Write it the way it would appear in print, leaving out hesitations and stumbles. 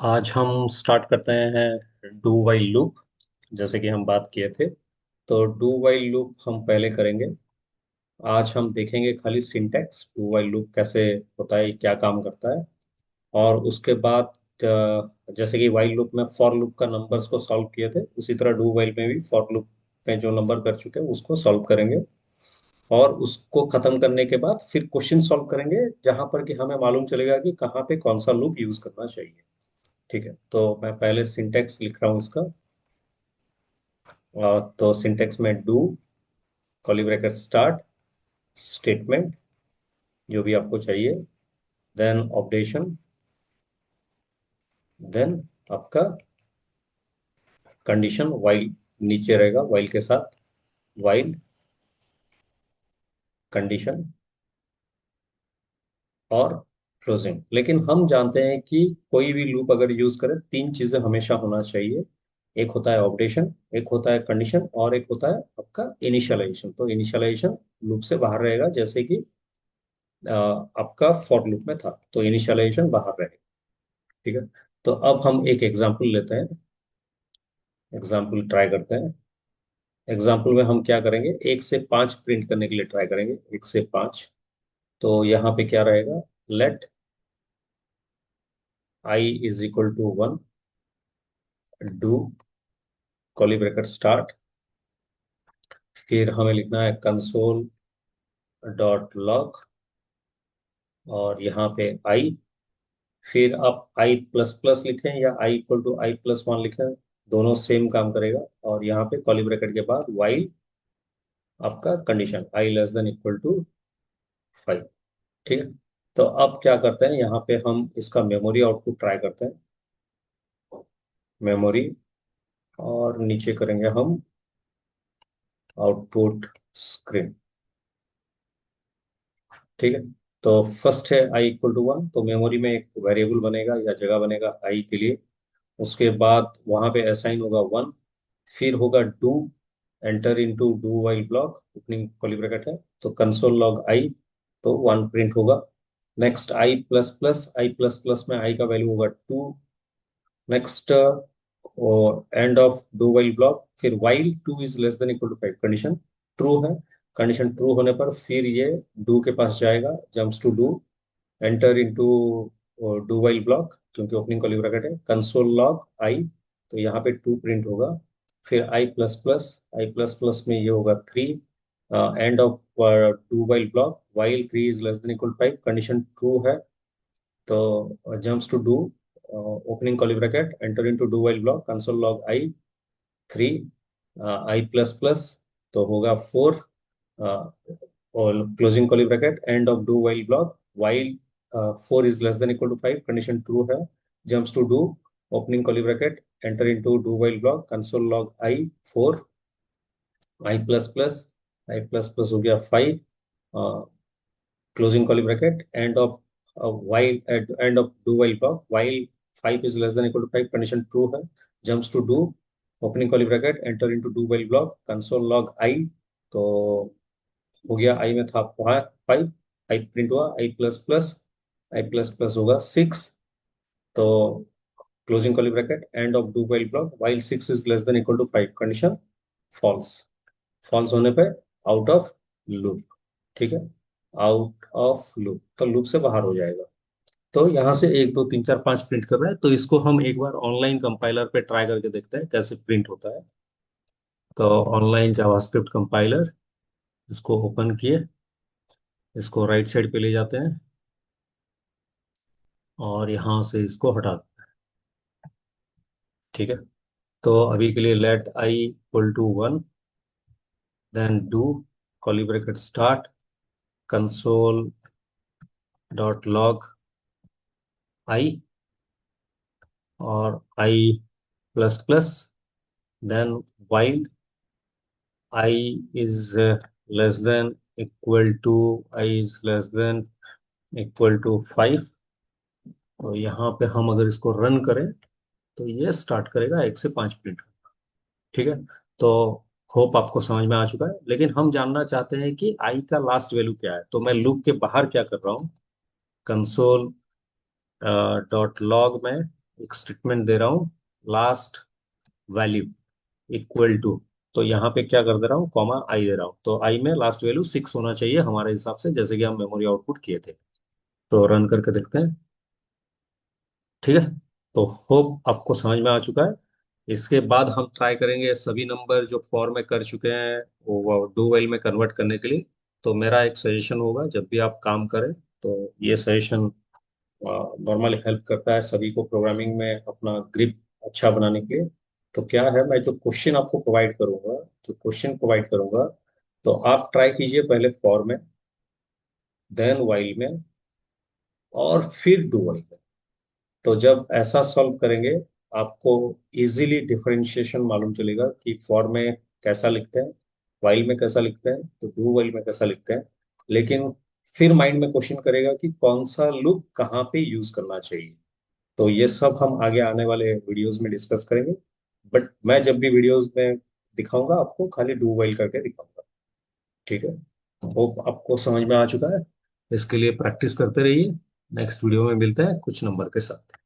आज हम स्टार्ट करते हैं डू वाइल लूप। जैसे कि हम बात किए थे, तो डू वाइल लूप हम पहले करेंगे। आज हम देखेंगे खाली सिंटैक्स डू वाइल लूप कैसे होता है, क्या काम करता है। और उसके बाद जैसे कि वाइल लूप में फॉर लूप का नंबर्स को सॉल्व किए थे, उसी तरह डू वाइल में भी फॉर लूप में जो नंबर कर चुके हैं उसको सॉल्व करेंगे। और उसको खत्म करने के बाद फिर क्वेश्चन सॉल्व करेंगे, जहां पर कि हमें मालूम चलेगा कि कहाँ पे कौन सा लूप यूज करना चाहिए। ठीक है, तो मैं पहले सिंटेक्स लिख रहा हूँ इसका। तो सिंटेक्स में do, curly bracket start, statement जो भी आपको चाहिए, देन ऑपरेशन, देन आपका कंडीशन वाइल नीचे रहेगा, वाइल के साथ वाइल कंडीशन और क्लोजिंग। लेकिन हम जानते हैं कि कोई भी लूप अगर यूज करें, तीन चीजें हमेशा होना चाहिए। एक होता है ऑपरेशन, एक होता है कंडीशन, और एक होता है आपका इनिशियलाइजेशन। तो इनिशियलाइजेशन लूप से बाहर रहेगा, जैसे कि आपका फॉर लूप में था, तो इनिशियलाइजेशन बाहर रहेगा। ठीक है, तो अब हम एक एग्जांपल लेते हैं, एग्जांपल ट्राई करते हैं। एग्जांपल में हम क्या करेंगे, 1 से 5 प्रिंट करने के लिए ट्राई करेंगे, 1 से 5। तो यहाँ पे क्या रहेगा, let I is equal to 1, do curly bracket start, फिर हमें लिखना है कंसोल डॉट लॉग, और यहाँ पे आई, फिर आप आई प्लस प्लस लिखें या आई इक्वल टू आई प्लस 1 लिखें, दोनों सेम काम करेगा। और यहाँ पे कर्ली ब्रैकेट के बाद वाइल आपका condition I less than equal to 5। ठीक है, तो अब क्या करते हैं, यहाँ पे हम इसका मेमोरी आउटपुट ट्राई करते हैं, मेमोरी, और नीचे करेंगे हम आउटपुट स्क्रीन। ठीक है, तो फर्स्ट है आई इक्वल टू 1, तो मेमोरी में एक वेरिएबल बनेगा या जगह बनेगा आई के लिए। उसके बाद वहां पे असाइन होगा 1, फिर होगा do, enter into do while block, opening curly bracket है, तो कंसोल लॉग आई, तो 1 प्रिंट होगा। Next i plus plus, I plus plus में आई का वैल्यू होगा 2। Next end of do while block, फिर while 2 is less than equal to 5, condition true है। Condition true होने पर फिर ये डू के पास जाएगा, jumps to do, enter into do while block, क्योंकि ओपनिंग कर्ली ब्रैकेट है, कंसोल लॉग आई, तो यहाँ पे 2 प्रिंट होगा। फिर I plus plus, I plus plus में ये होगा 3, end of do while block, while 3 is less than equal to 5, condition true है। तो jumps to do, opening curly bracket, enter into do while block, console log I 3, I plus plus, तो होगा 4, और closing curly bracket, end of do while block, while 4 is less than equal to 5, condition true है। Jumps to do, opening curly bracket, enter into do while block, console log i 4, i plus plus, I plus plus हो गया 5, closing curly bracket, end of while at end of do while block, while 5 is less than equal to 5, condition true है। jumps to do, opening curly bracket, enter into do while block, console log I, तो हो गया, आई में था 5, I print हुआ, I plus plus, I plus plus होगा 6, तो closing curly bracket, end of do while block, while 6 is less than equal to 5, condition false. False होने पे आउट ऑफ लूप। ठीक है, आउट ऑफ लूप, तो loop से बाहर हो जाएगा। तो यहाँ से 1 2 3 4 5 प्रिंट कर रहा है, तो इसको हम एक बार ऑनलाइन कंपाइलर पे ट्राई करके देखते हैं कैसे प्रिंट होता है। तो ऑनलाइन जावास्क्रिप्ट कंपाइलर, इसको ओपन किए, इसको राइट साइड पे ले जाते हैं, और यहाँ से इसको हटा देते हैं। ठीक है, तो अभी के लिए let i equal to 1, then do curly bracket start, console dot log i, और i plus plus, then while i is less than equal to, i is less than equal to 5। तो यहाँ पे हम अगर इसको रन करें, तो ये स्टार्ट करेगा 1 से 5 प्रिंट। ठीक है, तो होप आपको समझ में आ चुका है। लेकिन हम जानना चाहते हैं कि आई का लास्ट वैल्यू क्या है, तो मैं लूप के बाहर क्या कर रहा हूँ, कंसोल डॉट लॉग में एक स्टेटमेंट दे रहा हूँ, लास्ट वैल्यू इक्वल टू, तो यहाँ पे क्या कर दे रहा हूँ, कॉमा आई दे रहा हूँ, तो आई में लास्ट वैल्यू 6 होना चाहिए हमारे हिसाब से, जैसे कि हम मेमोरी आउटपुट किए थे। तो रन करके देखते हैं। ठीक है, तो होप आपको समझ में आ चुका है। इसके बाद हम ट्राई करेंगे सभी नंबर जो फॉर में कर चुके हैं वो डू वाइल में कन्वर्ट करने के लिए। तो मेरा एक सजेशन होगा, जब भी आप काम करें तो ये सजेशन नॉर्मली हेल्प करता है सभी को प्रोग्रामिंग में अपना ग्रिप अच्छा बनाने के लिए। तो क्या है, मैं जो क्वेश्चन आपको प्रोवाइड करूंगा, जो क्वेश्चन प्रोवाइड करूंगा, तो आप ट्राई कीजिए पहले फॉर में, देन वाइल में, और फिर डू वाइल में। तो जब ऐसा सॉल्व करेंगे, आपको इजीली डिफरेंशिएशन मालूम चलेगा कि फॉर में कैसा लिखते हैं, वाइल में कैसा लिखते हैं, तो डू वाइल में कैसा लिखते हैं। लेकिन फिर माइंड में क्वेश्चन करेगा कि कौन सा लूप कहाँ पे यूज करना चाहिए। तो ये सब हम आगे आने वाले वीडियोस में डिस्कस करेंगे। बट मैं जब भी वीडियोस में दिखाऊंगा आपको, खाली डू वाइल करके दिखाऊंगा। ठीक है, होप आपको समझ में आ चुका है। इसके लिए प्रैक्टिस करते रहिए। नेक्स्ट वीडियो में मिलते हैं कुछ नंबर के साथ।